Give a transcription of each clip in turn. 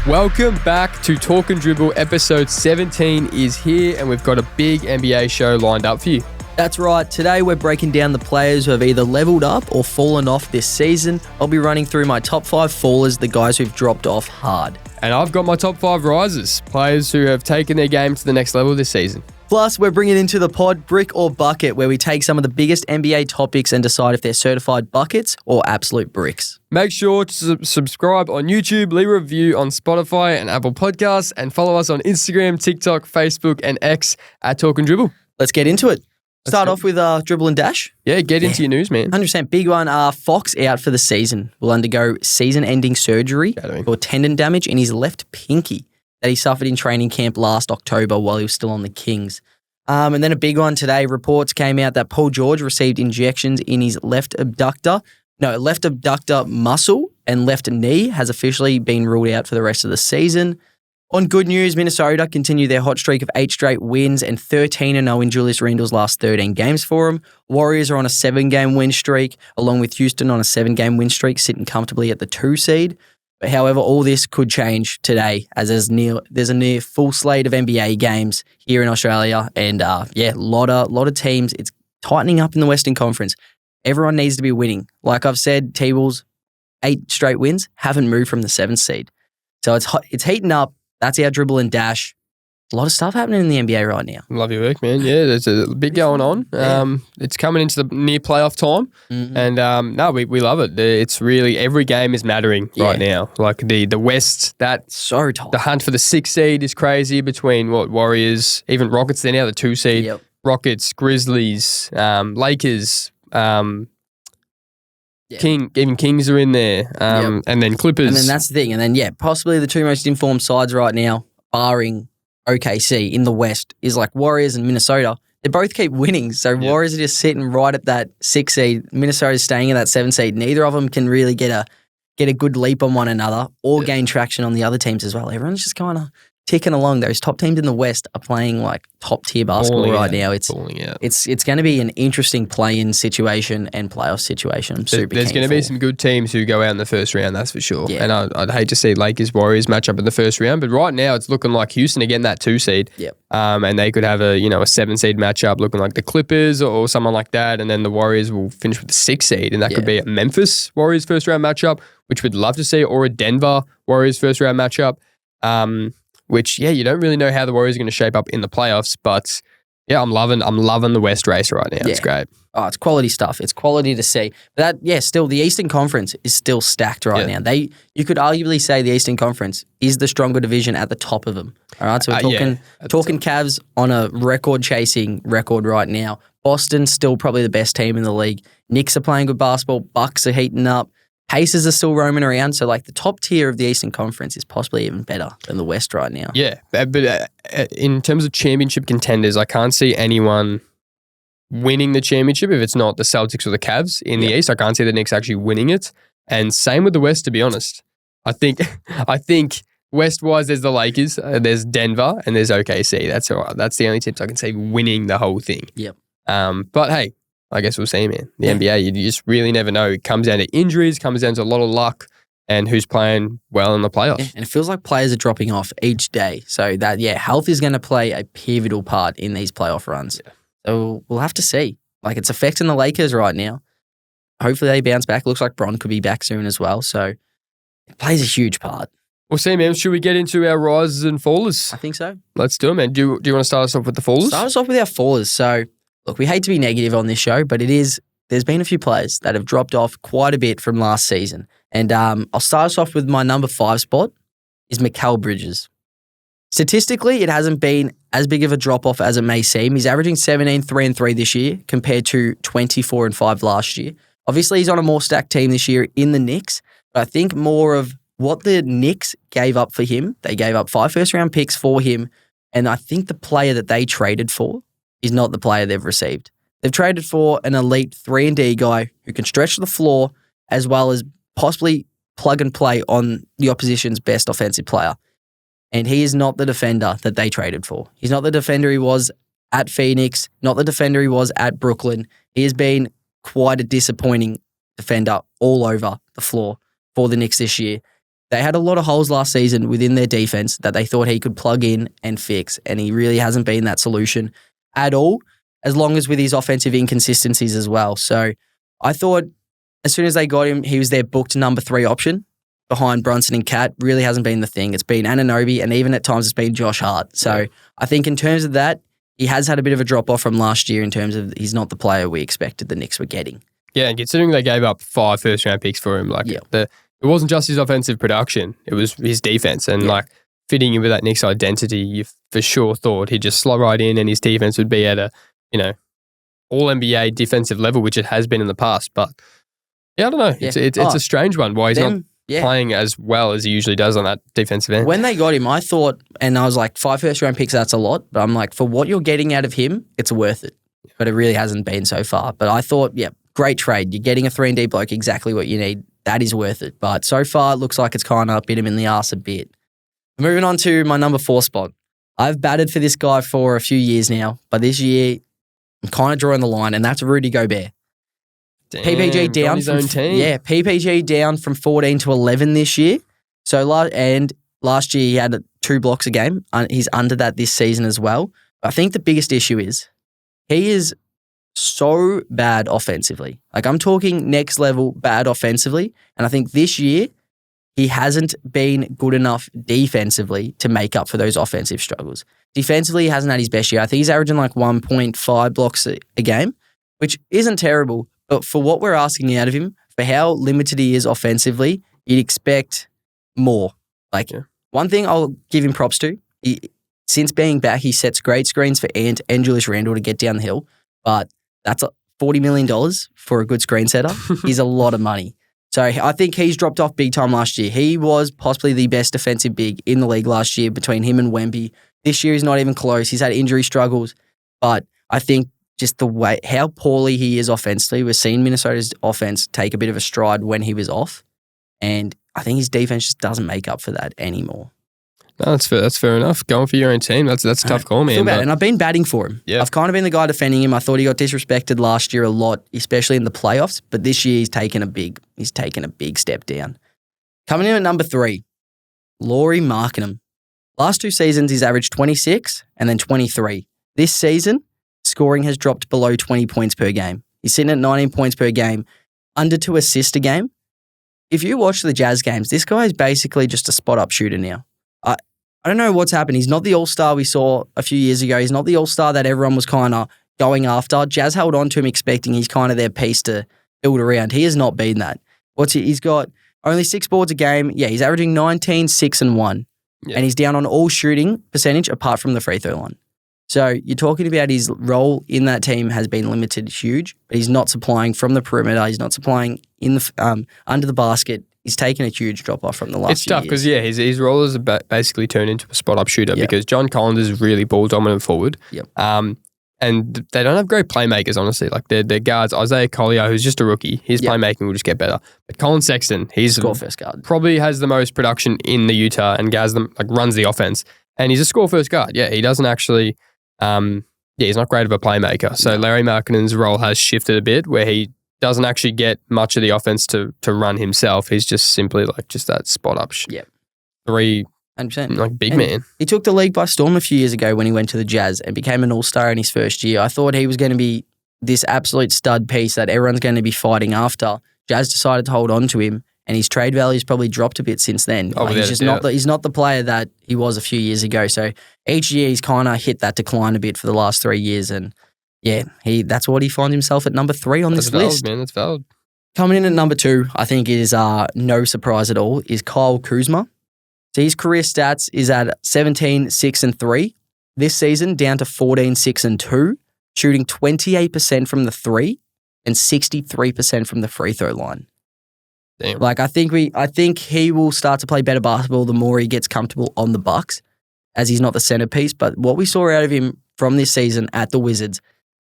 Welcome back to Talkin Dribble. Episode 17 is here, and we've got a big NBA show lined up for you. That's right. Today we're breaking down the players who have either leveled up or fallen off this season. I'll be running through my top 5 fallers, the guys who've dropped off hard. And I've got my top 5 risers, players who have taken their game to the next level this season. Plus, we're bringing into the pod Brick or Bucket, where we take some of the biggest NBA topics and decide if they're certified buckets or absolute bricks. Make sure to subscribe on YouTube, leave a review on Spotify and Apple Podcasts, and follow us on Instagram, TikTok, Facebook, and X at Talkin Dribble. Let's get into it. Start off with Dribble and Dash. Yeah, get into your news, man. 100% big one. Fox out for the season. Will undergo season-ending surgery for tendon damage in his left pinky that he suffered in training camp last October while he was still on the Kings. And then a big one today. Reports came out that Paul George received injections in his left abductor muscle and left knee has officially been ruled out for the rest of the season. On good news, Minnesota continue their hot streak of 8 straight wins and 13-0 in Julius Randle's last 13 games for them. Warriors are on a 7-game win streak, along with Houston on a 7-game win streak, sitting comfortably at the 2 seed. But however, all this could change today as there's a near full slate of NBA games here in Australia. And a lot of teams. It's tightening up in the Western Conference. Everyone needs to be winning. Like I've said, T-Wolves, 8 straight wins, haven't moved from the 7th seed. So it's heating up. That's our Dribble and Dash. A lot of stuff happening in the NBA right now. Love your work, man. Yeah, there's a bit going on. It's coming into the near playoff time. Mm-hmm. And we love it. It's really, every game is mattering right now. Like the West, that's so tight. The hunt for the 6th seed is crazy between Warriors, even Rockets, they're now the 2 seed. Yep. Rockets, Grizzlies, Lakers, Kings are in there, and then Clippers. And then that's the thing. And then, possibly the 2 most informed sides right now, barring OKC in the West, is like Warriors and Minnesota. They both keep winning. So Warriors are just sitting right at that 6 seed. Minnesota's staying at that 7 seed. Neither of them can really get a good leap on one another or gain traction on the other teams as well. Everyone's just kind of ticking along. Those top teams in the West are playing like top tier basketball right now. It's going to be an interesting play-in situation and playoff situation. There's going to be some good teams who go out in the first round, that's for sure. Yeah. And I'd hate to see Lakers Warriors match up in the first round, but right now it's looking like Houston again, that 2 seed. Yep. And they could have a 7 seed matchup looking like the Clippers or someone like that, and then the Warriors will finish with the 6 seed, and that could be a Memphis Warriors first round matchup, which we'd love to see, or a Denver Warriors first round matchup. Which, you don't really know how the Warriors are going to shape up in the playoffs, but I'm loving the West race right now. Yeah. It's great. Oh, it's quality stuff. It's quality to see. But still, the Eastern Conference is still stacked right now. You could arguably say the Eastern Conference is the stronger division at the top of them. All right, so we're talking Cavs on a record-chasing record right now. Boston's still probably the best team in the league. Knicks are playing good basketball. Bucks are heating up. Pacers are still roaming around, so like the top tier of the Eastern Conference is possibly even better than the West right now. Yeah, but in terms of championship contenders, I can't see anyone winning the championship if it's not the Celtics or the Cavs in the East. I can't see the Knicks actually winning it. And same with the West, to be honest. I think West-wise, there's the Lakers, there's Denver, and there's OKC. That's the only teams I can see winning the whole thing. Yep. But hey, I guess we'll see, man. The NBA, you just really never know. It comes down to injuries, comes down to a lot of luck, and who's playing well in the playoffs. Yeah, and it feels like players are dropping off each day. So that, health is going to play a pivotal part in these playoff runs. Yeah. So we'll have to see. Like, it's affecting the Lakers right now. Hopefully they bounce back. Looks like Bron could be back soon as well. So it plays a huge part. We'll see, man. Should we get into our rises and fallers? I think so. Let's do it, man. Do you want to start us off with the fallers? Start us off with our fallers. So, look, we hate to be negative on this show, but there's been a few players that have dropped off quite a bit from last season. And I'll start us off with my number 5 spot is Mikal Bridges. Statistically, it hasn't been as big of a drop-off as it may seem. He's averaging 17, 3 and 3 this year compared to 24 and 5 last year. Obviously, he's on a more stacked team this year in the Knicks, but I think more of what the Knicks gave up for him, they gave up 5 first-round picks for him, and I think the player that they traded for is not the player they've received. They've traded for an elite 3-and-D guy who can stretch the floor as well as possibly plug and play on the opposition's best offensive player. And he is not the defender that they traded for. He's not the defender he was at Phoenix, not the defender he was at Brooklyn. He has been quite a disappointing defender all over the floor for the Knicks this year. they had a lot of holes last season within their defense that they thought he could plug in and fix, and he really hasn't been that solution at all, as long as with his offensive inconsistencies as well. So I thought as soon as they got him, he was their booked number 3 option behind Brunson and Cat. Really hasn't been the thing. It's been Anunoby, and even at times it's been Josh Hart. So I think in terms of that, he has had a bit of a drop-off from last year in terms of he's not the player we expected the Knicks were getting. Yeah, and considering they gave up 5 first-round picks for him, it wasn't just his offensive production, it was his defense. And fitting in with that Knicks identity, you for sure thought he'd just slot right in and his defense would be at a, all-NBA defensive level, which it has been in the past. But I don't know. It's a strange one why he's not playing as well as he usually does on that defensive end. When they got him, I thought, and I was like, 5 first-round picks, that's a lot. But I'm like, for what you're getting out of him, it's worth it. But it really hasn't been so far. But I thought, great trade. You're getting a 3-and-D bloke, exactly what you need. That is worth it. But so far, it looks like it's kind of bit him in the arse a bit. Moving on to my number 4 spot. I've batted for this guy for a few years now, but this year, I'm kind of drawing the line, and that's Rudy Gobert. Damn, PPG down his own team. PPG down from 14 to 11 this year. So last year he had 2 blocks a game. He's under that this season as well. I think the biggest issue is he is so bad offensively. Like, I'm talking next level bad offensively. And I think this year he hasn't been good enough defensively to make up for those offensive struggles. Defensively, he hasn't had his best year. I think he's averaging like 1.5 blocks a game, which isn't terrible. But for what we're asking out of him, for how limited he is offensively, you'd expect more. One thing I'll give him props to, since being back, he sets great screens for Ant and Julius Randle to get down the hill. But that's $40 million for a good screen setter is a lot of money. So I think he's dropped off big time last year. He was possibly the best defensive big in the league last year between him and Wemby. This year he's not even close. He's had injury struggles. But I think just the way, how poorly he is offensively, we're seeing Minnesota's offense take a bit of a stride when he was off. And I think his defense just doesn't make up for that anymore. No, that's fair enough. Going for your own team, that's a tough call, man. And I've been batting for him. Yeah. I've kind of been the guy defending him. I thought he got disrespected last year a lot, especially in the playoffs. But this year he's taken a big step down. Coming in at number 3, Lauri Markkanen. Last 2 seasons he's averaged 26 and then 23. This season, scoring has dropped below 20 points per game. He's sitting at 19 points per game, under 2 assists a game. If you watch the Jazz games, this guy is basically just a spot-up shooter now. I don't know what's happened. He's not the all-star we saw a few years ago. He's not the all-star that everyone was kind of going after. Jazz held on to him expecting he's kind of their piece to build around. He has not been that. He's got only 6 boards a game. Yeah, he's averaging 19, 6, and 1. Yeah. And he's down on all shooting percentage apart from the free throw line. So you're talking about his role in that team has been limited huge, but he's not supplying from the perimeter. He's not supplying in the under the basket. He's taken a huge drop off from the last few years. It's tough because, his role is basically turned into a spot-up shooter because John Collins is really ball-dominant forward. Yep. And they don't have great playmakers, honestly. Like, their guards, Isaiah Collier, who's just a rookie, his playmaking will just get better. But Colin Sexton, he's score-first guard. Probably has the most production in the Utah and runs the offense. And he's a score-first guard. Yeah, he doesn't actually... he's not great of a playmaker. So Lauri Markkanen's role has shifted a bit where he doesn't actually get much of the offense to run himself. He's just simply just that spot up. 3, 100%. Big man. He took the league by storm a few years ago when he went to the Jazz and became an all-star in his first year. I thought he was going to be this absolute stud piece that everyone's going to be fighting after. Jazz decided to hold on to him, and his trade value's probably dropped a bit since then. He's not the player that he was a few years ago. So each year he's kind of hit that decline a bit for the last 3 years, and that's what he finds himself at number 3 on this list. Man, that's valid. Coming in at number 2, I think is no surprise at all, is Kyle Kuzma. So his career stats is at 17, 6, and 3. This season, down to 14, 6, and 2, shooting 28% from the 3 and 63% from the free throw line. Damn. I think he will start to play better basketball the more he gets comfortable on the Bucks, as he's not the centerpiece. But what we saw out of him from this season at the Wizards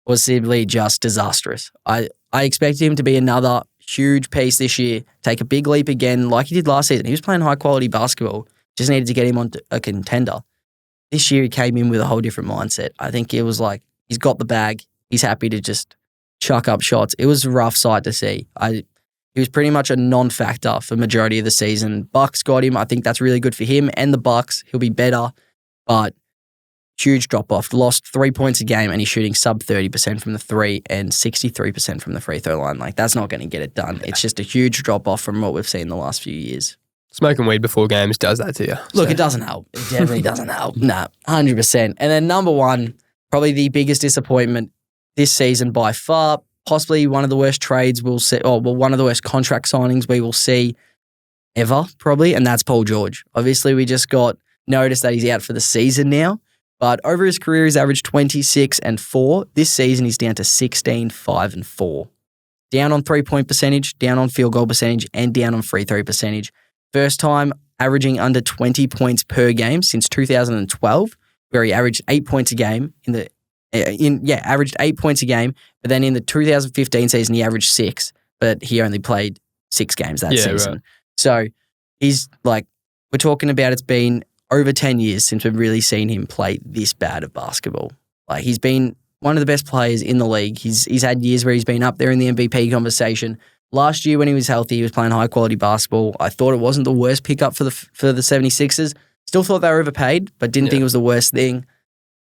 was simply just disastrous. I expected him to be another huge piece this year, take a big leap again like he did last season. He was playing high-quality basketball, just needed to get him on a contender. This year he came in with a whole different mindset. I think it was like he's got the bag. He's happy to just chuck up shots. It was a rough sight to see. He He was pretty much a non-factor for majority of the season. Bucks got him. I think that's really good for him and the Bucks. He'll be better, but huge drop-off. Lost 3 points a game, and he's shooting sub 30% from the three and 63% from the free throw line. Like, that's not going to get it done. It's just a huge drop-off from what we've seen the last few years. Smoking weed before games does that to you. Look, it doesn't help. It definitely doesn't help. Nah, 100%. And then number one, probably the biggest disappointment this season by far, possibly one of the worst trades we'll see, one of the worst contract signings we will see ever, probably, and that's Paul George. Obviously, we just got notice that he's out for the season now, but over his career, he's averaged 26-4. This season, he's down to 16-5-4. Down on three-point percentage, down on field goal percentage, and down on free throw percentage. First time averaging under 20 points per game since 2012, where he averaged 8 points a game averaged 8 points a game, but then in the 2015 season, he averaged 6, but he only played 6 games that season. Right. So he's like, we're talking about it's been over 10 years since we've really seen him play this bad of basketball. Like, he's been one of the best players in the league. He's had years where he's been up there in the MVP conversation. Last year when he was healthy, he was playing high quality basketball. I thought it wasn't the worst pickup for the 76ers. Still thought they were overpaid, but didn't think it was the worst thing.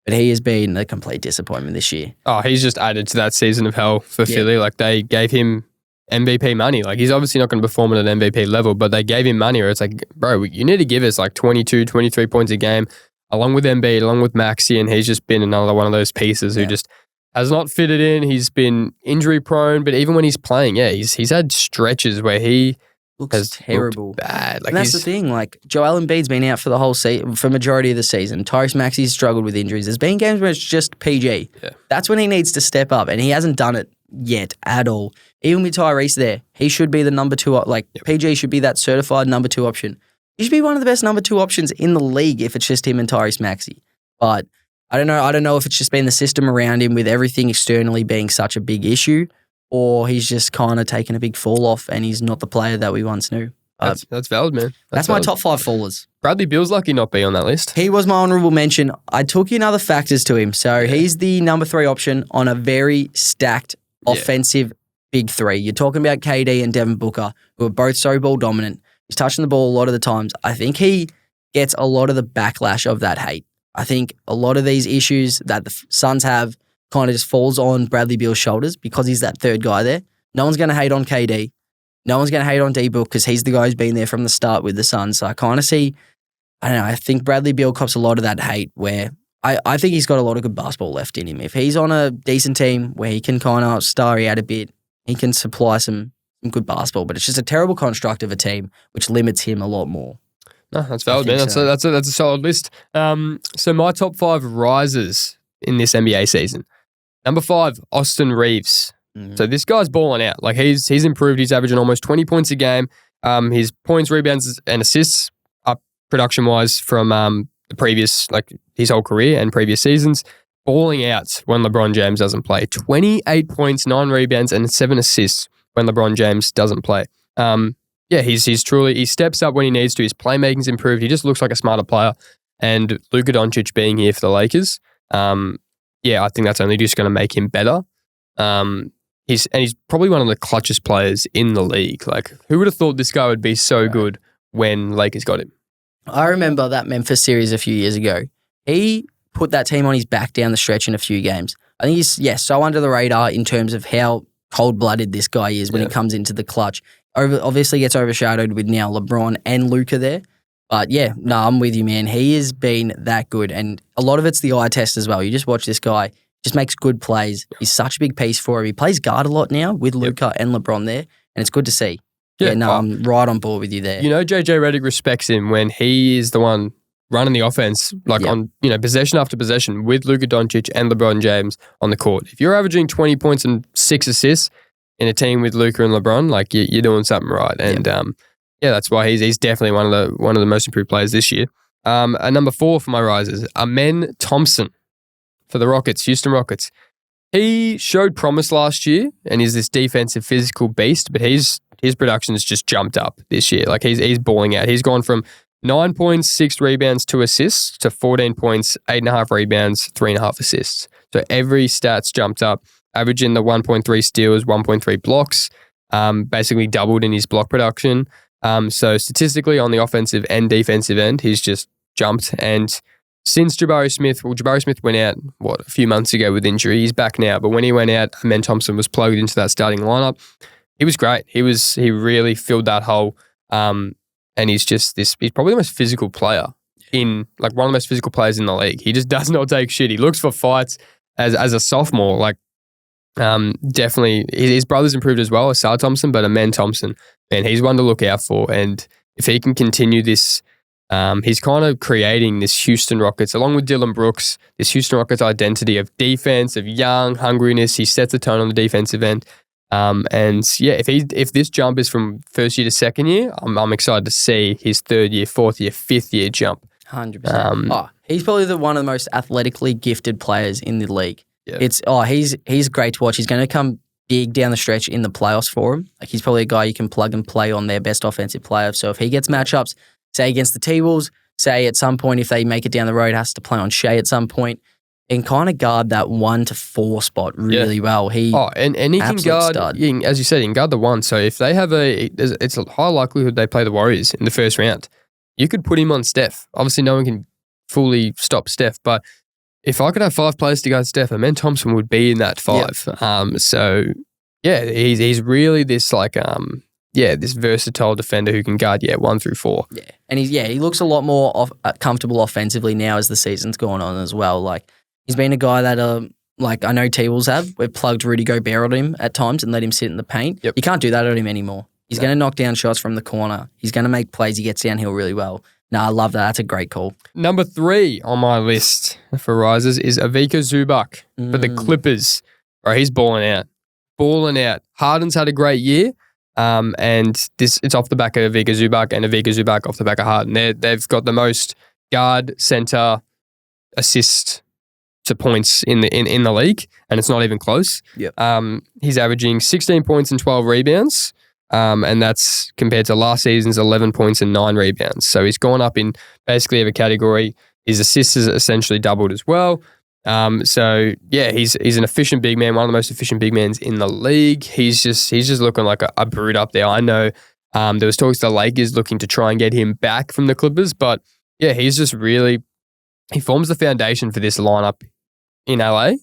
But he has been a complete disappointment this year. Oh, he's just added to that season of hell for Philly. Like, they gave him MVP money. Like, he's obviously not going to perform at an MVP level, but they gave him money where it's like, bro, you need to give us like 22, 23 points a game, along with Embiid, along with Maxey, and he's just been another one of those pieces who just has not fitted in. He's been injury prone, but even when he's playing, he's had stretches where he looks terrible, bad. Like, and that's the thing. Like, Joel Embiid's been out for the whole season, for majority of the season. Tyrese Maxey's struggled with injuries. There's been games where it's just PG. Yeah. That's when he needs to step up, and he hasn't done it yet at all. Even with Tyrese there, he should be the number 2. PG should be that certified number 2 option. He should be one of the best number 2 options in the league if it's just him and Tyrese Maxey. But I don't know. I don't know if it's just been the system around him with everything externally being such a big issue, or he's just kind of taken a big fall off and he's not the player that we once knew. That's valid, man. That's my top 5 fallers. Bradley Beal's lucky not be on that list. He was my honourable mention. I took in other factors to him. So he's the number 3 option on a very stacked offensive big 3. You're talking about Cade and Devin Booker, who are both so ball dominant. He's touching the ball a lot of the times. I think he gets a lot of the backlash of that hate. I think a lot of these issues that the Suns have kind of just falls on Bradley Beal's shoulders because he's that third guy there. No one's going to hate on KD. No one's going to hate on D-Book because he's the guy who's been there from the start with the Suns. So I kind of see, I don't know, I think Bradley Beal cops a lot of that hate where I think he's got a lot of good basketball left in him. If he's on a decent team where he can kind of starry out a bit, he can supply some good basketball. But it's just a terrible construct of a team which limits him a lot more. No, that's valid, man. So. That's a solid list. So my top 5 risers in this NBA season. Number 5, Austin Reeves. So this guy's balling out. Like, he's improved. He's averaging almost 20 points a game. His points, rebounds, and assists up production-wise from the previous, like, his whole career and previous seasons. Balling out when LeBron James doesn't play. 28 points, 9 rebounds, and 7 assists when LeBron James doesn't play. He's truly, he steps up when he needs to. His playmaking's improved. He just looks like a smarter player. And Luka Doncic being here for the Lakers, I think that's only just going to make him better. He's probably one of the clutchest players in the league. Like, who would have thought this guy would be so good when Lakers got him? I remember that Memphis series a few years ago. He put that team on his back down the stretch in a few games. I think he's, so under the radar in terms of how cold-blooded this guy is when he comes into the clutch. Obviously gets overshadowed with now LeBron and Luka there. But I'm with you, man. He has been that good. And a lot of it's the eye test as well. You just watch this guy, just makes good plays. He's such a big piece for him. He plays guard a lot now with Luka and LeBron there. And it's good to see. I'm right on board with you there. JJ Redick respects him when he is the one running the offense, on possession after possession with Luka Doncic and LeBron James on the court. If you're averaging 20 points and 6 assists in a team with Luka and LeBron, like, you're doing something right. And that's why he's definitely one of the most improved players this year. And number 4 for my risers, Amen Thompson for the Rockets, Houston Rockets. He showed promise last year and is this defensive physical beast, but his production has just jumped up this year. Like, he's balling out. He's gone from 9 points, 6 rebounds, 2 assists to 14 points, 8.5 rebounds, 3.5 assists. So every stat's jumped up, averaging the 1.3 steals, 1.3 blocks. basically doubled in his block production. So statistically on the offensive and defensive end, he's just jumped. And since Jabari Smith went out, a few months ago with injury. He's back now. But when he went out, Amen Thompson was plugged into that starting lineup. He was great. He really filled that hole. And he's probably the most physical player one of the most physical players in the league. He just does not take shit. He looks for fights as a sophomore. Definitely his brother's improved as well, Asar Thompson, but Amen Thompson, man, he's one to look out for. And if he can continue this, he's kind of creating this Houston Rockets, along with Dylan Brooks, this Houston Rockets identity of defense, of young hungriness. He sets the tone on the defensive end. If this jump is from first year to second year, I'm excited to see his third year, fourth year, fifth year jump. 100%. He's probably one of the most athletically gifted players in the league. Yeah. He's great to watch. He's going to come big down the stretch in the playoffs for him. He's probably a guy you can plug and play on their best offensive player. So if he gets matchups, say against the T-Wolves, say at some point if they make it down the road, has to play on Shea at some point, and kind of guard that 1 to 4 spot really well. And he can guard, as you said, he can guard the 1. So if they have it's a high likelihood they play the Warriors in the first round. You could put him on Steph. Obviously, no one can fully stop Steph, but if I could have 5 players to guard Steph, Amen Thompson would be in that 5. He's really this this versatile defender who can guard 1 through 4. Yeah, and he looks a lot more comfortable offensively now as the season's going on as well. He's been a guy that I know T-Wolves have. We've plugged Rudy Gobert on him at times and let him sit in the paint. Yep. You can't do that on him anymore. He's going to knock down shots from the corner. He's going to make plays. He gets downhill really well. No, I love that. That's a great call. Number 3 on my list for risers is Ivica Zubac for the Clippers. Bro, he's balling out. Harden's had a great year. And it's off the back of Ivica Zubac and Ivica Zubac off the back of Harden. They've got the most guard, center, assist to points in the league, and it's not even close. Yep. He's averaging 16 points and 12 rebounds. And that's compared to last season's 11 points and 9 rebounds. So he's gone up in basically every category. His assists has essentially doubled as well. He's an efficient big man, one of the most efficient big men in the league. He's just looking like a brute up there. I know there was talks the Lakers looking to try and get him back from the Clippers, but he's just really, he forms the foundation for this lineup in LA.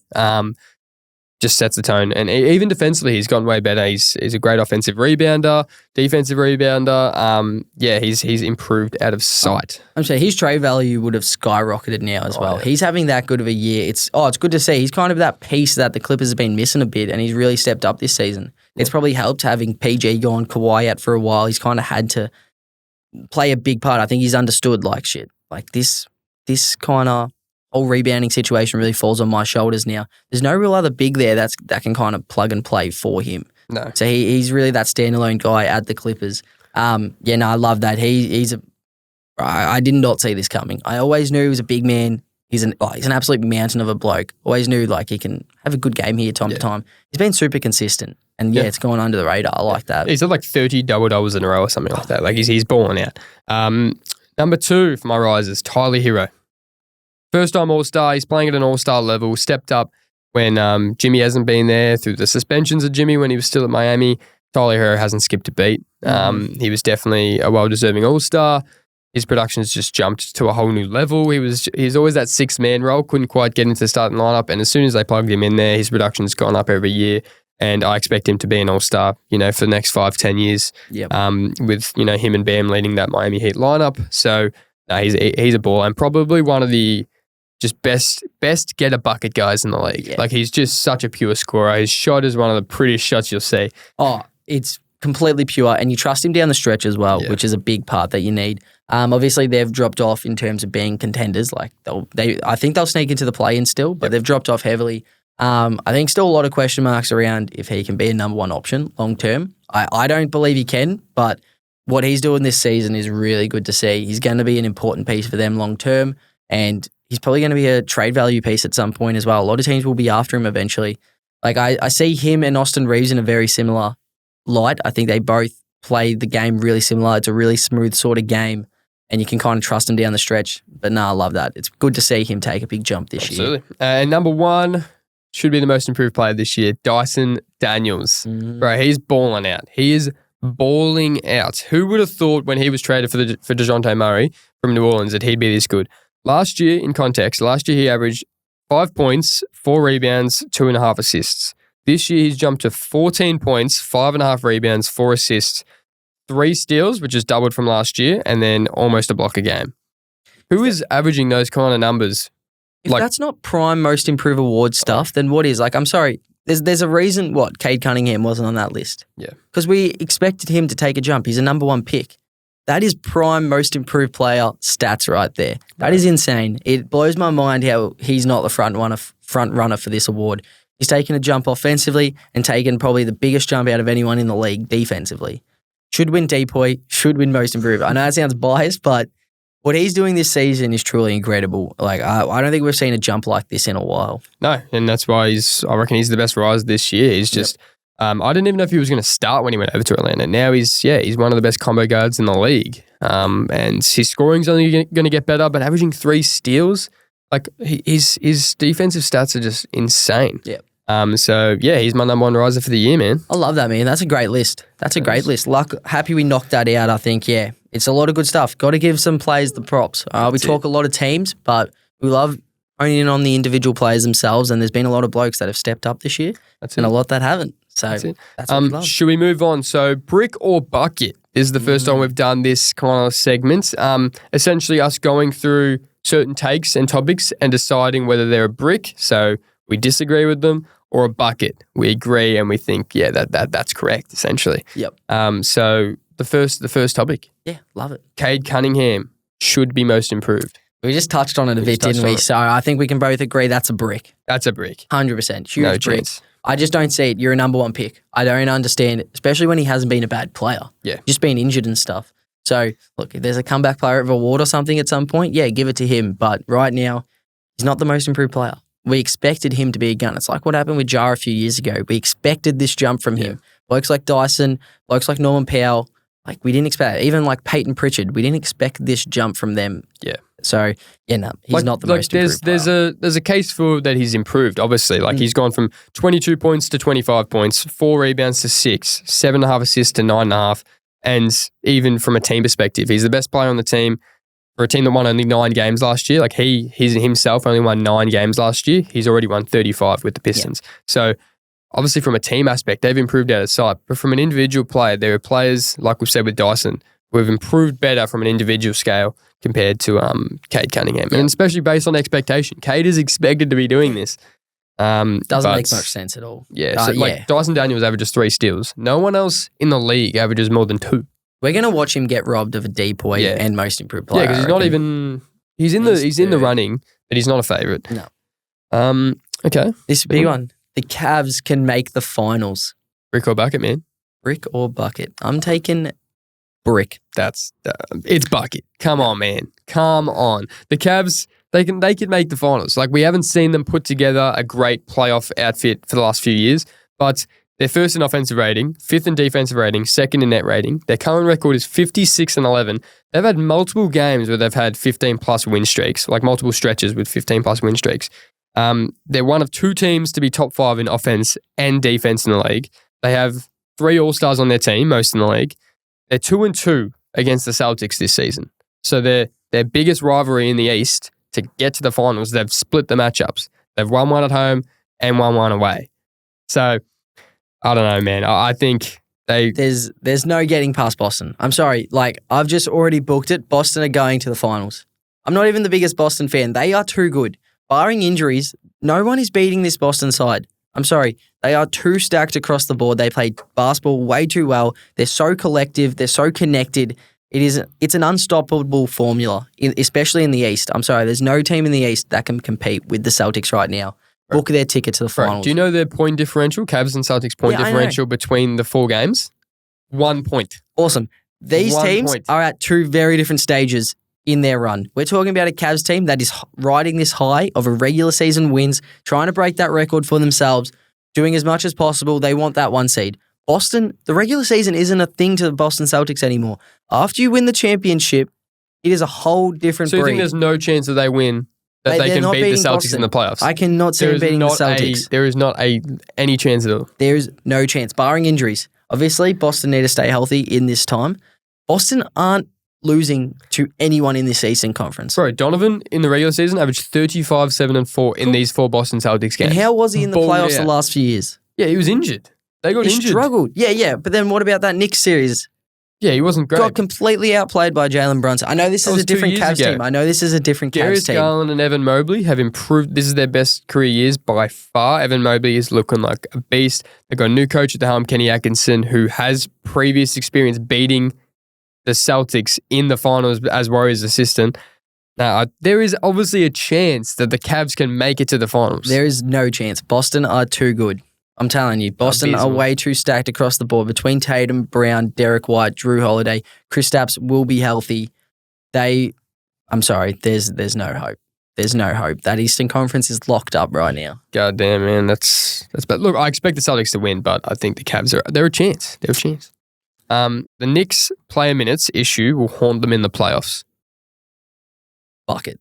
Just sets the tone. And even defensively, he's gotten way better. He's a great offensive rebounder, defensive rebounder. He's improved out of sight. I'm saying his trade value would have skyrocketed now as well. Yeah. He's having that good of a year. It's good to see. He's kind of that piece that the Clippers have been missing a bit, and he's really stepped up this season. Yeah. It's probably helped having PG gone, Kawhi out for a while. He's kind of had to play a big part. I think he's understood this kind of whole rebounding situation really falls on my shoulders now. There's no real other big there that can kind of plug and play for him. No. So he's really that standalone guy at the Clippers. I love that. I did not see this coming. I always knew he was a big man. He's an absolute mountain of a bloke. Always knew he can have a good game here time to time. He's been super consistent. And it's gone under the radar. I like that. He's had 30 double-doubles in a row or something like that. He's balling out. Number 2 for my risers, Tyler Hero. First-time All-Star. He's playing at an All-Star level. Stepped up when Jimmy hasn't been there through the suspensions of Jimmy when he was still at Miami. Tyler Hero hasn't skipped a beat. He was definitely a well-deserving All-Star. His production's just jumped to a whole new level. He's always that 6-man role. Couldn't quite get into the starting lineup. And as soon as they plugged him in there, his production's gone up every year. And I expect him to be an All-Star, for the next 5-10 years. Yep. With him and Bam leading that Miami Heat lineup. So he's a ball, and probably one of the just best get a bucket guys in the league. Yeah. He's just such a pure scorer. His shot is one of the prettiest shots you'll see. Oh, it's completely pure, and you trust him down the stretch as well, which is a big part that you need. Obviously, they've dropped off in terms of being contenders. I think they'll sneak into the play-in still, but they've dropped off heavily. I think still a lot of question marks around if he can be a number 1 option long term. I don't believe he can, but what he's doing this season is really good to see. He's going to be an important piece for them long term, and he's probably going to be a trade value piece at some point as well. A lot of teams will be after him eventually. I see him and Austin Reeves in a very similar light. I think they both play the game really similar. It's a really smooth sort of game, and you can kind of trust him down the stretch. But I love that. It's good to see him take a big jump this year. Absolutely. And number 1, should be the most improved player this year, Dyson Daniels. Bro, he's balling out. He is balling out. Who would have thought when he was traded for DeJounte Murray from New Orleans that he'd be this good? Last year, in context, he averaged 5 points, 4 rebounds, 2.5 assists. This year, he's jumped to 14 points, 5.5 rebounds, 4 assists, 3 steals, which is doubled from last year, and then almost a block a game. Who is averaging those kind of numbers? If that's not prime most improved award stuff, then what is? Like, I'm sorry. There's a reason, Cade Cunningham wasn't on that list. Yeah. Because we expected him to take a jump. He's a number 1 pick. That is prime most improved player stats right there. That is insane. It blows my mind how he's not the front runner for this award. He's taken a jump offensively and taken probably the biggest jump out of anyone in the league defensively. Should win Depoy, should win most improved. I know it sounds biased, but what he's doing this season is truly incredible. Like, I don't think we've seen a jump like this in a while. No, and that's why I reckon he's the best riser this year. He's just, I didn't even know if he was going to start when he went over to Atlanta. Now he's one of the best combo guards in the league. And his scoring's only going to get better, but averaging 3 steals, like his defensive stats are just insane. Yeah. He's my number 1 riser for the year, man. I love that, man. That's a great list. That's a great list. Happy we knocked that out, I think. Yeah, it's a lot of good stuff. Got to give some players the props. We talk a lot of teams, but we love owning in on the individual players themselves, and there's been a lot of blokes that have stepped up this year and a lot that haven't. So that's what we love. Should we move on? So brick or bucket is the first time we've done this kind of segment. Essentially us going through certain takes and topics and deciding whether they're a brick, so we disagree with them, or a bucket. We agree and we think, that's correct, essentially. Yep. So the first topic. Yeah, love it. Cade Cunningham should be most improved. We just touched on it a bit, didn't we? So I think we can both agree that's a brick. That's a brick. 100%. Huge no brick. Chance. I just don't see it. You're a number 1 pick. I don't understand it, especially when he hasn't been a bad player. Yeah. Just been injured and stuff. So, look, if there's a comeback player of award or something at some point, give it to him. But right now, he's not the most improved player. We expected him to be a gun. It's like what happened with Jar a few years ago. We expected this jump from him. Blokes like Dyson, blokes like Norman Powell, we didn't expect it. Even like Peyton Pritchard, we didn't expect this jump from them. Yeah. So, he's not the most improved player. There's a case for that he's improved, obviously. He's gone from 22 points to 25 points, 4 rebounds to 6, 7.5 assists to 9.5. And even from a team perspective, he's the best player on the team. For a team that won only 9 games last year, he's himself only won 9 games last year. He's already won 35 with the Pistons. Yeah. So obviously from a team aspect, they've improved out of sight. But from an individual player, there are players, like we've said with Dyson, who have improved better from an individual scale compared to Cade Cunningham. Yeah. And especially based on expectation. Cade is expected to be doing this. Doesn't make much sense at all. Yeah. Dyson Daniels averages 3 steals. No one else in the league averages more than 2. We're going to watch him get robbed of a Depoy and most improved player. Yeah, because he's not even... He's in the running, but he's not a favourite. No. Okay. This big one. The Cavs can make the finals. Brick or bucket, man? Brick or bucket? I'm taking brick. It's bucket. Come on, man. Come on. The Cavs, they can make the finals. We haven't seen them put together a great playoff outfit for the last few years, but... They're first in offensive rating, 5th in defensive rating, 2nd in net rating. Their current record is 56-11. They've had multiple games where they've had 15-plus win streaks, multiple stretches with 15-plus win streaks. They're one of 2 teams to be top 5 in offense and defense in the league. They have 3 All-Stars on their team, most in the league. They're 2-2 against the Celtics this season. So their biggest rivalry in the East to get to the finals, they've split the matchups. They've won 1 at home and won 1 away. So... I don't know, man. I think There's no getting past Boston. I'm sorry. I've just already booked it. Boston are going to the finals. I'm not even the biggest Boston fan. They are too good. Barring injuries, no one is beating this Boston side. I'm sorry. They are too stacked across the board. They play basketball way too well. They're so collective. They're so connected. It's an unstoppable formula, especially in the East. I'm sorry. There's no team in the East that can compete with the Celtics right now. Book their ticket to the finals. Right. Do you know their point differential, Cavs and Celtics point differential between the 4 games? 1 point. Awesome. These teams are at 2 very different stages in their run. We're talking about a Cavs team that is riding this high of a regular season wins, trying to break that record for themselves, doing as much as possible. They want that 1 seed. Boston, the regular season isn't a thing to the Boston Celtics anymore. After you win the championship, it is a whole different breed. So you think there's no chance that they win that they they're can not beat the beating Celtics Boston. in the playoffs. I cannot see them beating the Celtics. There is not any chance at all. There is no chance, barring injuries. Obviously, Boston need to stay healthy in this time. Boston aren't losing to anyone in this Eastern Conference. Bro, Donovan in the regular season averaged 35, 7, and 4 in these 4 Boston Celtics games. And how was he in the playoffs the last few years? Yeah, he was injured. They got injured. He struggled. Yeah. But then what about that Knicks series? Yeah, he wasn't great. Got completely outplayed by Jalen Brunson. I know this is a different Cavs team. Darius Garland and Evan Mobley have improved. This is their best career years by far. Evan Mobley is looking like a beast. They've got a new coach at the helm, Kenny Atkinson, who has previous experience beating the Celtics in the finals as Warriors assistant. Now, there is obviously a chance that the Cavs can make it to the finals. There is no chance. Boston are too good. I'm telling you, Boston are way too stacked across the board. Between Tatum, Brown, Derek White, Drew Holiday, Kristaps will be healthy. I'm sorry, there's no hope. There's no hope. That Eastern Conference is locked up right now. God damn, man, that's bad. Look, I expect the Celtics to win, but I think the Cavs they're a chance. They're a chance. The Knicks player minutes issue will haunt them in the playoffs. Bucket.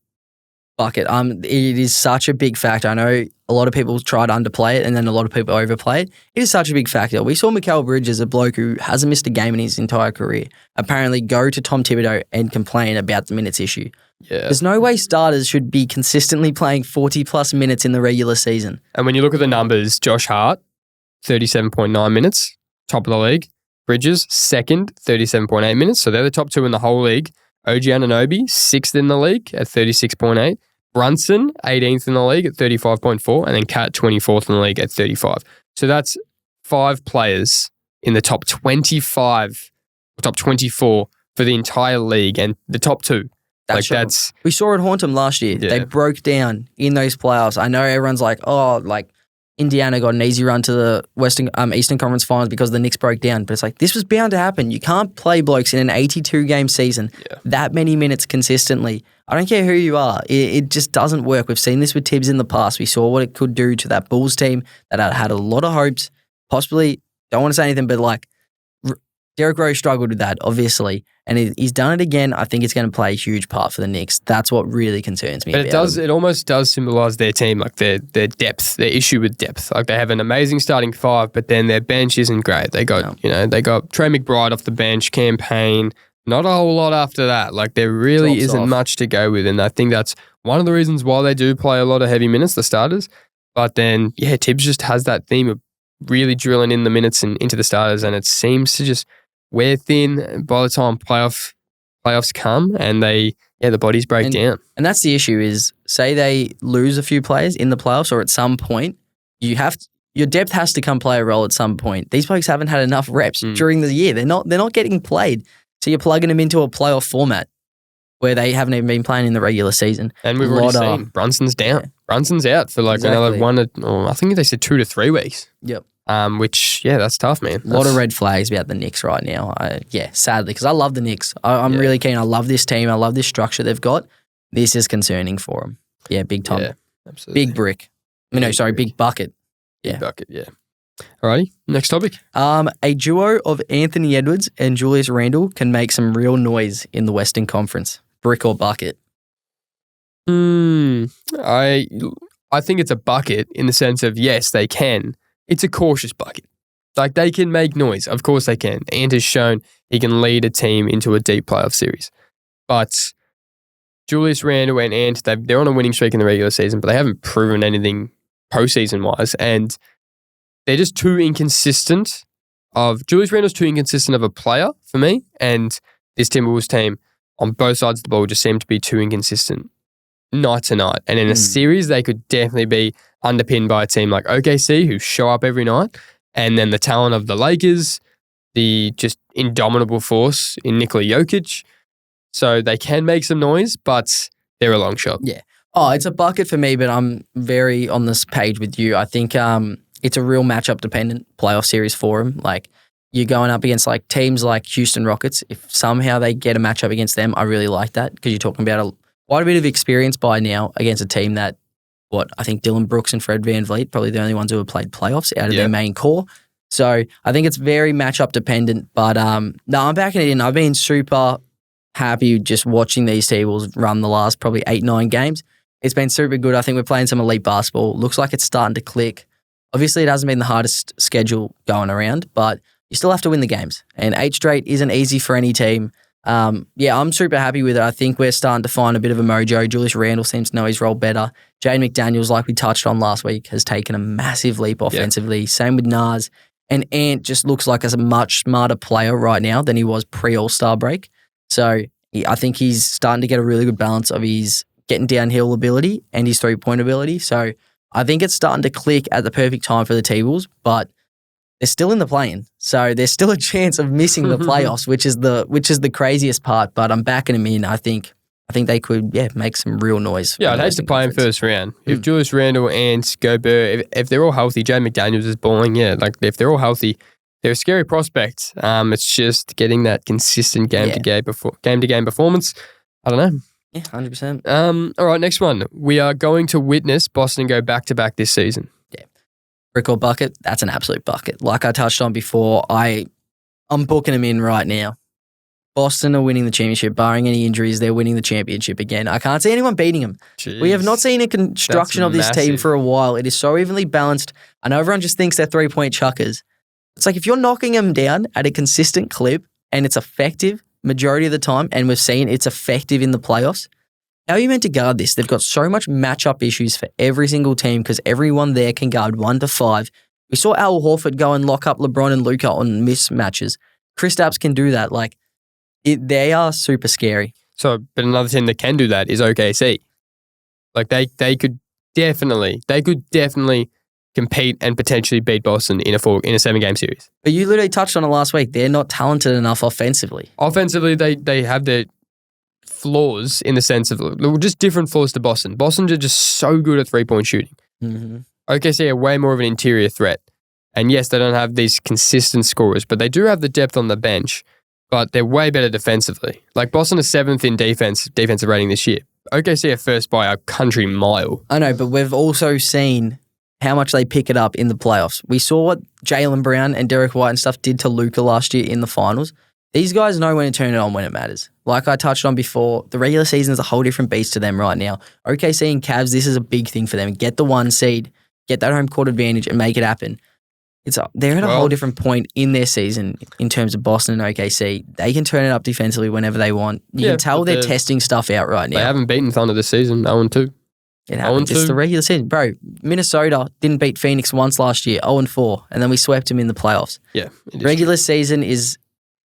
It is such a big factor. I know a lot of people try to underplay it and then a lot of people overplay it. It is such a big factor. We saw Mikal Bridges, a bloke who hasn't missed a game in his entire career, apparently go to Tom Thibodeau and complain about the minutes issue. Yeah. There's no way starters should be consistently playing 40-plus minutes in the regular season. And when you look at the numbers, Josh Hart, 37.9 minutes, top of the league. Bridges, second, 37.8 minutes. So they're the top 2 in the whole league. OG Anunoby, 6th in the league at 36.8. Brunson, 18th in the league at 35.4. And then Cat, 24th in the league at 35. So that's 5 players in the top 25, top 24 for the entire league and the top 2. We saw it haunt them last year. Yeah. They broke down in those playoffs. I know everyone's like, Indiana got an easy run to the Eastern Conference Finals because the Knicks broke down. But it's like, this was bound to happen. You can't play blokes in an 82-game season that many minutes consistently. I don't care who you are. It just doesn't work. We've seen this with Tibbs in the past. We saw what it could do to that Bulls team that had a lot of hopes. Possibly, don't want to say anything, but Derrick Rose struggled with that, obviously. And he's done it again. I think it's going to play a huge part for the Knicks. That's what really concerns me. But it almost does symbolize their team, like their depth, their issue with depth. Like they have an amazing starting 5, but then their bench isn't great. They got Trey McBride off the bench, campaign, not a whole lot after that. Like there really isn't much to go with. And I think that's one of the reasons why they do play a lot of heavy minutes, the starters. But then, Tibbs just has that theme of really drilling in the minutes and into the starters, and it seems to just wear thin by the time playoffs come and the bodies break down. And that's the issue is, say they lose a few players in the playoffs or at some point, your depth has to come play a role at some point. These blokes haven't had enough reps during the year. They're not getting played. So you're plugging them into a playoff format where they haven't even been playing in the regular season. And we've already seen Brunson's down. Yeah. Brunson's out for another I think they said 2 to 3 weeks. Yep. Which, that's tough, man. A lot of red flags about the Knicks right now. Sadly, because I love the Knicks. I'm really keen. I love this team. I love this structure they've got. This is concerning for them. Yeah, big time. Yeah, absolutely. Big brick. Big bucket. Big bucket, yeah. Alrighty, next topic. A duo of Anthony Edwards and Julius Randle can make some real noise in the Western Conference. Brick or bucket? I think it's a bucket in the sense of, yes, they can. It's a cautious bucket. Like, they can make noise. Of course they can. Ant has shown he can lead a team into a deep playoff series. But Julius Randle and Ant, they're on a winning streak in the regular season, but they haven't proven anything postseason-wise. And they're just too inconsistent Julius Randle's too inconsistent of a player for me. And this Timberwolves team on both sides of the ball just seem to be too inconsistent night to night. And in a series, they could definitely be underpinned by a team like OKC who show up every night, and then the talent of the Lakers, the just indomitable force in Nikola Jokic. So they can make some noise, but they're a long shot. Yeah. Oh, it's a bucket for me, but I'm very on this page with you. I think it's a real matchup dependent playoff series for them. Like, you're going up against teams like Houston Rockets. If somehow they get a matchup against them, I really like that because you're talking about quite a bit of experience by now against a team that, I think Dylan Brooks and Fred VanVleet, probably the only ones who have played playoffs out of their main core. So I think it's very matchup dependent. But no, I'm backing it in. I've been super happy just watching these T-Wolves run the last probably 8-9 games. It's been super good. I think we're playing some elite basketball. Looks like it's starting to click. Obviously, it hasn't been the hardest schedule going around, but you still have to win the games. And 8 straight isn't easy for any team. I'm super happy with it. I think we're starting to find a bit of a mojo. Julius Randle seems to know his role better. Jaden McDaniels, like we touched on last week, has taken a massive leap offensively. Yeah. Same with Nas. And Ant just looks like a much smarter player right now than he was pre-All-Star break. So I think he's starting to get a really good balance of his getting downhill ability and his three-point ability. So I think it's starting to click at the perfect time for the T-Wolves, but they're still in the play-in. So there's still a chance of missing the playoffs, which is the craziest part. But I'm backing them in. I think they could make some real noise. Yeah, I'd hate to play in first round. If Julius Randle and Gobert, if they're all healthy, Jaden McDaniels is balling. Yeah, like if they're all healthy, they're a scary prospect. It's just getting that consistent game to game performance. I don't know. Yeah, 100%. All right, next one. We are going to witness Boston go back-to-back this season. Yeah. Brick or bucket, that's an absolute bucket. Like I touched on before, I'm booking them in right now. Boston are winning the championship. Barring any injuries, they're winning the championship again. I can't see anyone beating them. Jeez, we have not seen a construction of this team for a while. It is so evenly balanced. I know everyone just thinks they're three-point chuckers. It's like if you're knocking them down at a consistent clip and it's effective majority of the time, and we've seen it's effective in the playoffs, how are you meant to guard this? They've got so much matchup issues for every single team because everyone there can guard 1 to 5. We saw Al Horford go and lock up LeBron and Luka on mismatches. Kristaps can do that. They are super scary. So, but another team that can do that is OKC. Like they could definitely compete and potentially beat Boston in a 7-game series. But you literally touched on it last week. They're not talented enough offensively. Offensively, they have their flaws in the sense of just different flaws to Boston. Boston are just so good at three-point shooting. Mm-hmm. OKC are way more of an interior threat. And yes, they don't have these consistent scorers, but they do have the depth on the bench. But they're way better defensively. Like Boston is 7th in defensive rating this year. OKC are first by a country mile. I know, but we've also seen how much they pick it up in the playoffs. We saw what Jaylen Brown and Derek White and stuff did to Luka last year in the finals. These guys know when to turn it on when it matters. Like I touched on before, the regular season is a whole different beast to them right now. OKC and Cavs, this is a big thing for them. Get the 1 seed, get that home court advantage and make it happen. They're at a whole different point in their season in terms of Boston and OKC. They can turn it up defensively whenever they want. You can tell they're testing stuff out right now. They haven't beaten Thunder this season, 0-2. It happens. It's the regular season. Bro, Minnesota didn't beat Phoenix once last year, 0-4, and then we swept them in the playoffs. Yeah. Regular season is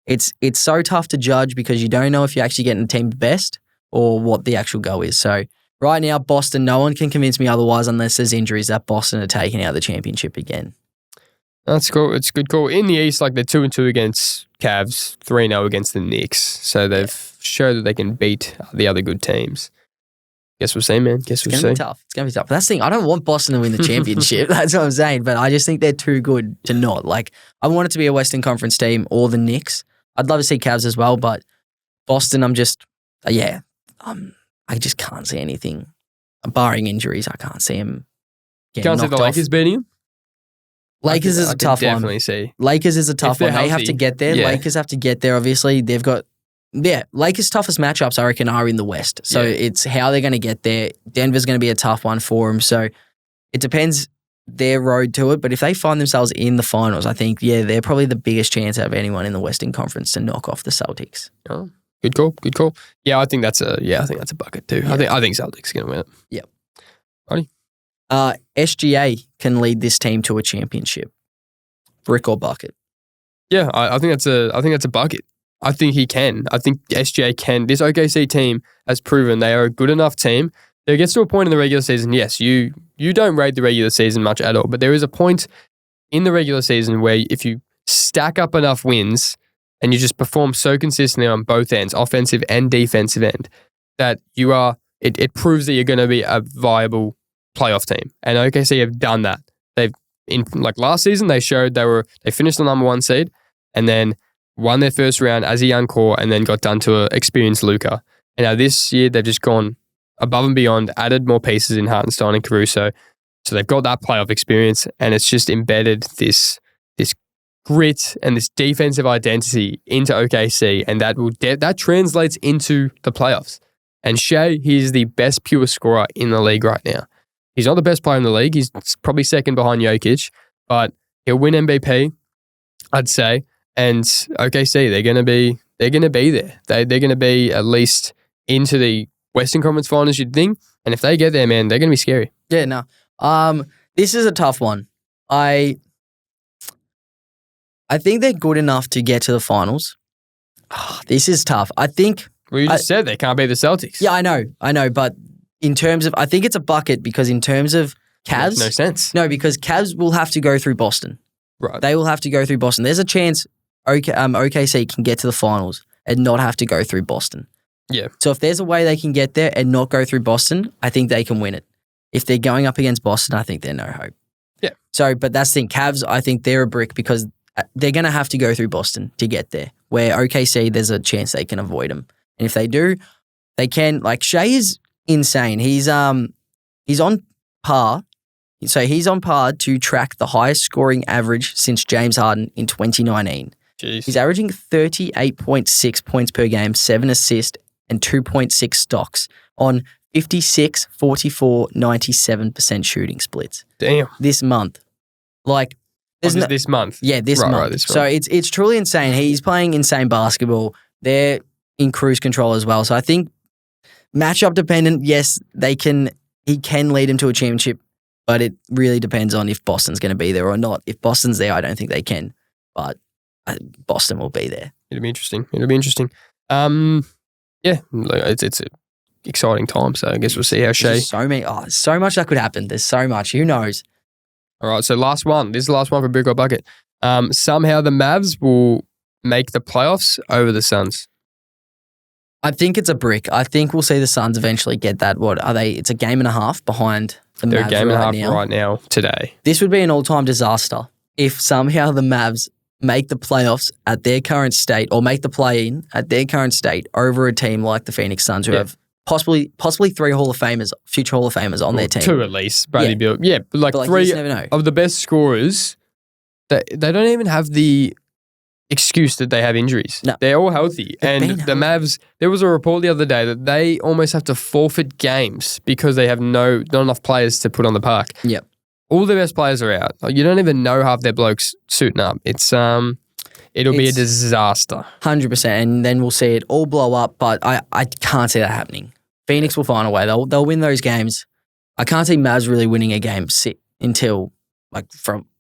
it's so tough to judge because you don't know if you're actually getting the team's best or what the actual goal is. So right now, Boston, no one can convince me otherwise unless there's injuries that Boston are taking out the championship again. That's cool. It's a good call. In the East, they're 2-2 against Cavs, 3-0 against the Knicks. So they've showed that they can beat the other good teams. Guess we'll see, man. It's going to be tough. It's going to be tough. But that's the thing. I don't want Boston to win the championship. That's what I'm saying. But I just think they're too good to not. I want it to be a Western Conference team or the Knicks. I'd love to see Cavs as well. But Boston, I just can't see anything. Barring injuries, I can't see them getting knocked off. Can't see the Lakers beating them? Lakers is a tough one. Definitely see. Lakers is a tough one. They have to get there. Yeah. Lakers have to get there. Obviously, they've got Lakers' toughest matchups, I reckon, are in the West. So it's how they're going to get there. Denver's going to be a tough one for them. So it depends their road to it. But if they find themselves in the finals, I think, they're probably the biggest chance out of anyone in the Western Conference to knock off the Celtics. Oh, good call. Yeah, I think that's a bucket too. Yeah. I think Celtics are going to win it. Yep. Righty. SGA can lead this team to a championship. Brick or bucket? Yeah, I think that's a bucket. I think he can. I think SGA can. This OKC team has proven they are a good enough team. It gets to a point in the regular season, yes, you don't rate the regular season much at all, but there is a point in the regular season where if you stack up enough wins and you just perform so consistently on both ends, offensive and defensive end, that it proves that you're going to be a viable playoff team. And OKC have done that. Last season, they showed they finished the number 1 seed and then won their first round as a young core and then got done to an experienced Luka. And now this year, they've just gone above and beyond, added more pieces in Hartenstein and Caruso. So they've got that playoff experience and it's just embedded this grit and this defensive identity into OKC and that translates into the playoffs. And Shea, he's the best pure scorer in the league right now. He's not the best player in the league. He's probably second behind Jokic, but he'll win MVP, I'd say. And OKC, they're going to be there. They're going to be at least into the Western Conference Finals, you'd think. And if they get there, man, they're going to be scary. Yeah, no. This is a tough one. I think they're good enough to get to the finals. This is tough. I think... Well, you just said they can't beat the Celtics. Yeah, I know. But in terms of... I think it's a bucket because in terms of Cavs... Makes no sense. No, because Cavs will have to go through Boston. Right. They will have to go through Boston. There's a chance OKC can get to the finals and not have to go through Boston. Yeah. So if there's a way they can get there and not go through Boston, I think they can win it. If they're going up against Boston, I think they're no hope. Yeah. So, but that's the thing. Cavs, I think they're a brick because they're going to have to go through Boston to get there. Where OKC, there's a chance they can avoid them. And if they do, they can. Like, Shea is insane. He's on par. So he's on par to track the highest scoring average since James Harden in 2019. Jeez. He's averaging 38.6 points per game, 7 assists, and 2.6 stocks on 56, 44, 97% shooting splits. Damn. This month. Like, this month? Yeah, this month. Right, this month. So it's truly insane. He's playing insane basketball. They're in cruise control as well. So I think matchup dependent, yes, he can lead him to a championship, but it really depends on if Boston's going to be there or not. If Boston's there, I don't think they can, but Boston will be there. It'll be interesting. Yeah, it's an exciting time. So I guess we'll see how Shea. So much that could happen. There's so much. Who knows? All right. So last one. This is the last one for Brick or Bucket. Somehow the Mavs will make the playoffs over the Suns. I think it's a brick. I think we'll see the Suns eventually get that. What are they? It's a game and a half behind the Mavs. They're a game and a half right now today. This would be an all-time disaster if somehow the Mavs make the playoffs at their current state or make the play-in at their current state over a team like the Phoenix Suns who have possibly 3 Hall of Famers, future Hall of Famers on their team. 2 at least. Bradley Beal. Yeah, but like 3 of the best scorers, they don't even have the excuse that they have injuries. No. They're all healthy. And the Mavs, there was a report the other day that they almost have to forfeit games because they have not enough players to put on the park. Yep. All their best players are out. Like, you don't even know half their blokes suiting up. It'll be a disaster. 100%. And then we'll see it all blow up, but I can't see that happening. Phoenix will find a way. They'll win those games. I can't see Mavs really winning a game until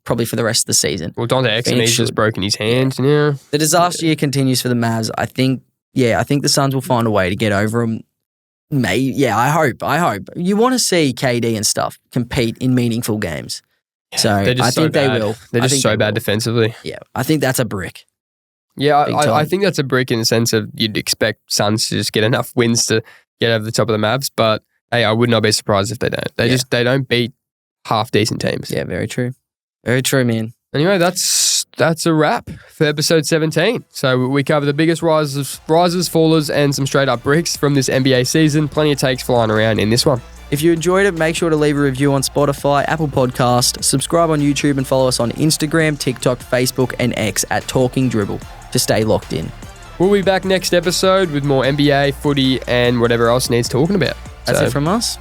probably for the rest of the season. Well, Dante Exum's just broken his hand. Yeah. The disaster year continues for the Mavs. I think the Suns will find a way to get over them. I hope. You want to see KD and stuff compete in meaningful games. Yeah, so I think they will. They're just so bad defensively. Yeah, I think that's a brick. Yeah, I think that's a brick in the sense of you'd expect Suns to just get enough wins to get over the top of the Mavs. But hey, I would not be surprised if they don't. They don't beat half decent teams. Yeah, very true. Very true, man. Anyway, that's a wrap for episode 17. So we cover the biggest rises, fallers, and some straight up bricks from this NBA season. Plenty of takes flying around in this one. If you enjoyed it, make sure to leave a review on Spotify, Apple Podcast, subscribe on YouTube, and follow us on Instagram, TikTok, Facebook, and X at Talkin Dribble to stay locked in. We'll be back next episode with more NBA, footy, and whatever else needs talking about. That's it from us.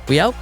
We out.